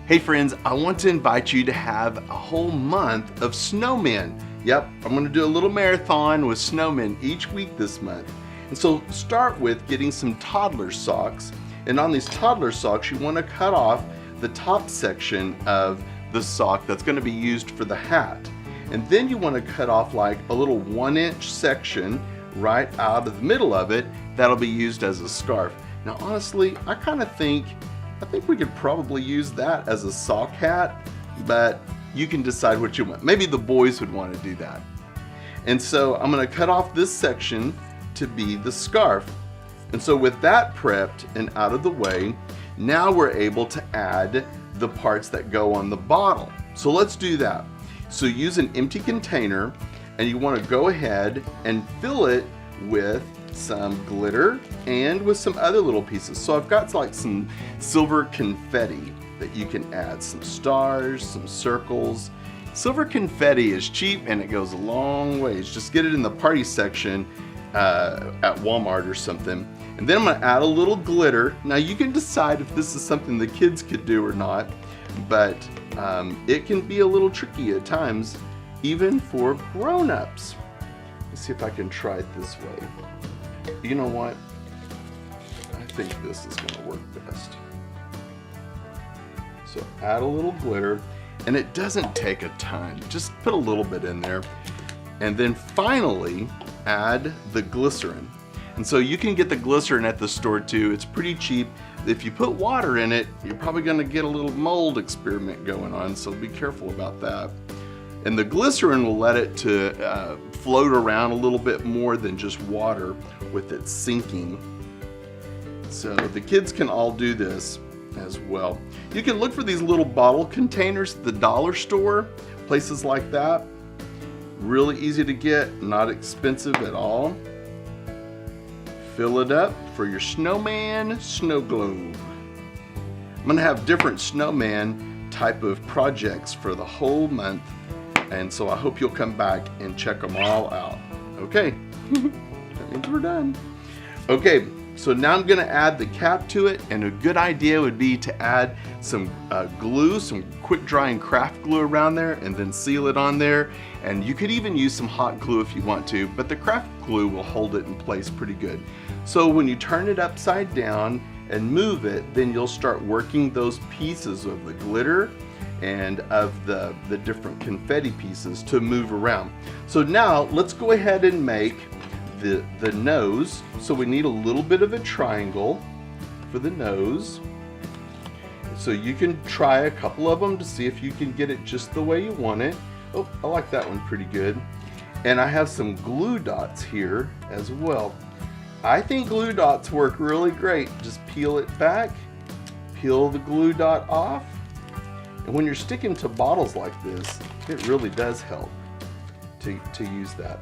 Hey friends, I want to invite you to have a whole month of Snowman. Yep, I'm going to do a little marathon with Snowman each week this month. And so start with getting some toddler socks. And on these toddler socks, you want to cut off the top section of the sock that's going to be used for the hat. And then you want to cut off like a little 1-inch section right out of the middle of it that'll be used as a scarf. Now honestly, I think we could probably use that as a sock hat, but you can decide what you want. Maybe the boys would want to do that. And so I'm going to cut off this section to be the scarf. And so with that prepped and out of the way, now we're able to add the parts that go on the bottle. So let's do that. So use an empty container and you want to go ahead and fill it with some glitter and with some other little pieces. So I've got like some silver confetti that you can add, some stars, some circles. Silver confetti is cheap and it goes a long ways. Just get it in the party section at Walmart or something. And then I'm going to add a little glitter. Now you can decide if this is something the kids could do or not, but it can be a little tricky at times, even for grown-ups. Let's see if I can try it this way. You know what? I think this is going to work best. So add a little glitter, and it doesn't take a ton. Just put a little bit in there. And then finally, add the glycerin. And so you can get the glycerin at the store too. It's pretty cheap. If you put water in it, you're probably going to get a little mold experiment going on, so be careful about that. And the glycerin will let it to float around a little bit more than just water with it sinking. So the kids can all do this as well. You can look for these little bottle containers at the dollar store, places like that. Really easy to get, not expensive at all. Fill it up for your snowman snow globe. I'm going to have different snowman type of projects for the whole month. And so I hope you'll come back and check them all out. Okay, that means we're done. Okay, so now I'm gonna add the cap to it, and a good idea would be to add some glue, some quick drying craft glue around there, and then seal it on there. And you could even use some hot glue if you want to, but the craft glue will hold it in place pretty good. So when you turn it upside down and move it, then you'll start working those pieces of the glitter and of the different confetti pieces to move around. So now let's go ahead and make the nose. So we need a little bit of a triangle for the nose. So you can try a couple of them to see if you can get it just the way you want it. Oh, I like that one pretty good. And I have some glue dots here as well. I think glue dots work really great. Just peel it back, peel the glue dot off. And when you're sticking to bottles like this, it really does help to use that.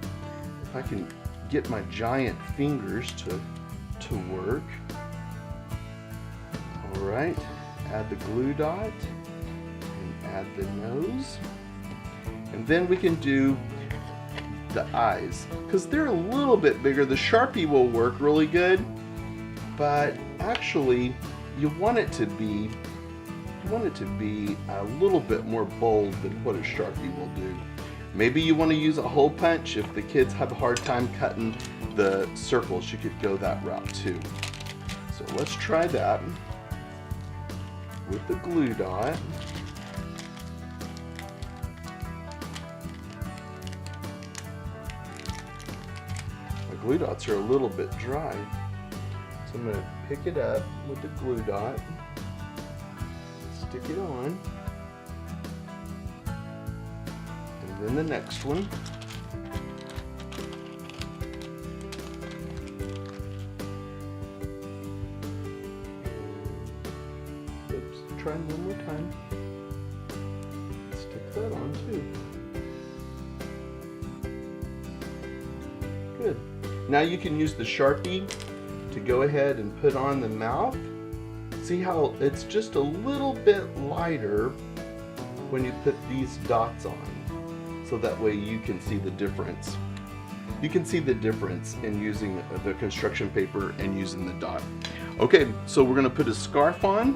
If I can get my giant fingers to work. All right, add the glue dot and add the nose. And then we can do the eyes, because they're a little bit bigger. The Sharpie will work really good, but actually you want it to be a little bit more bold than what a Sharpie will do. Maybe you want to use a hole punch. If the kids have a hard time cutting the circles, you could go that route too. So let's try that with the glue dot. My glue dots are a little bit dry, so I'm going to pick it up with the glue dot. Stick it on, and then the next one. Oops, try one more time. Stick that on too. Good. Now you can use the Sharpie to go ahead and put on the mouth. See how it's just a little bit lighter when you put these dots on, so that way you can see the difference. you can see the difference in using the construction paper and using the dot. Okay, so we're gonna put his scarf on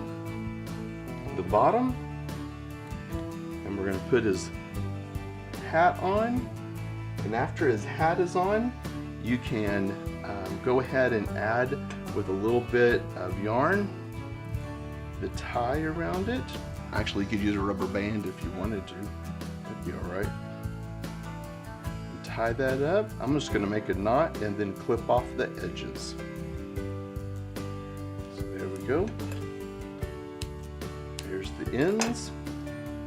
the bottom, and we're gonna put his hat on, and after his hat is on, you can go ahead and add with a little bit of yarn the tie around it. Actually, you could use a rubber band if you wanted to. That'd be all right. And tie that up. I'm just going to make a knot and then clip off the edges. So there we go. There's the ends.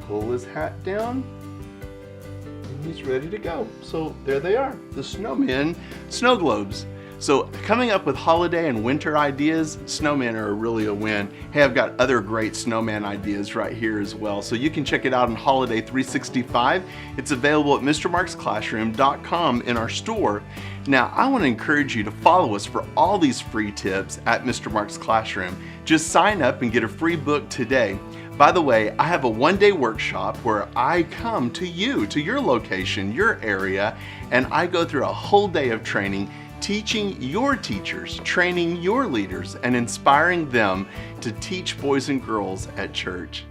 Pull his hat down. And he's ready to go. So there they are, the Snowman snow globes. So coming up with holiday and winter ideas, Snowman are really a win. Hey, I've got other great Snowman ideas right here as well. So you can check it out on Holiday 365. It's available at mrmarksclassroom.com in our store. Now, I want to encourage you to follow us for all these free tips at Mr. Mark's Classroom. Just sign up and get a free book today. By the way, I have a one-day workshop where I come to you, to your location, your area, and I go through a whole day of training, teaching your teachers, training your leaders, and inspiring them to teach boys and girls at church.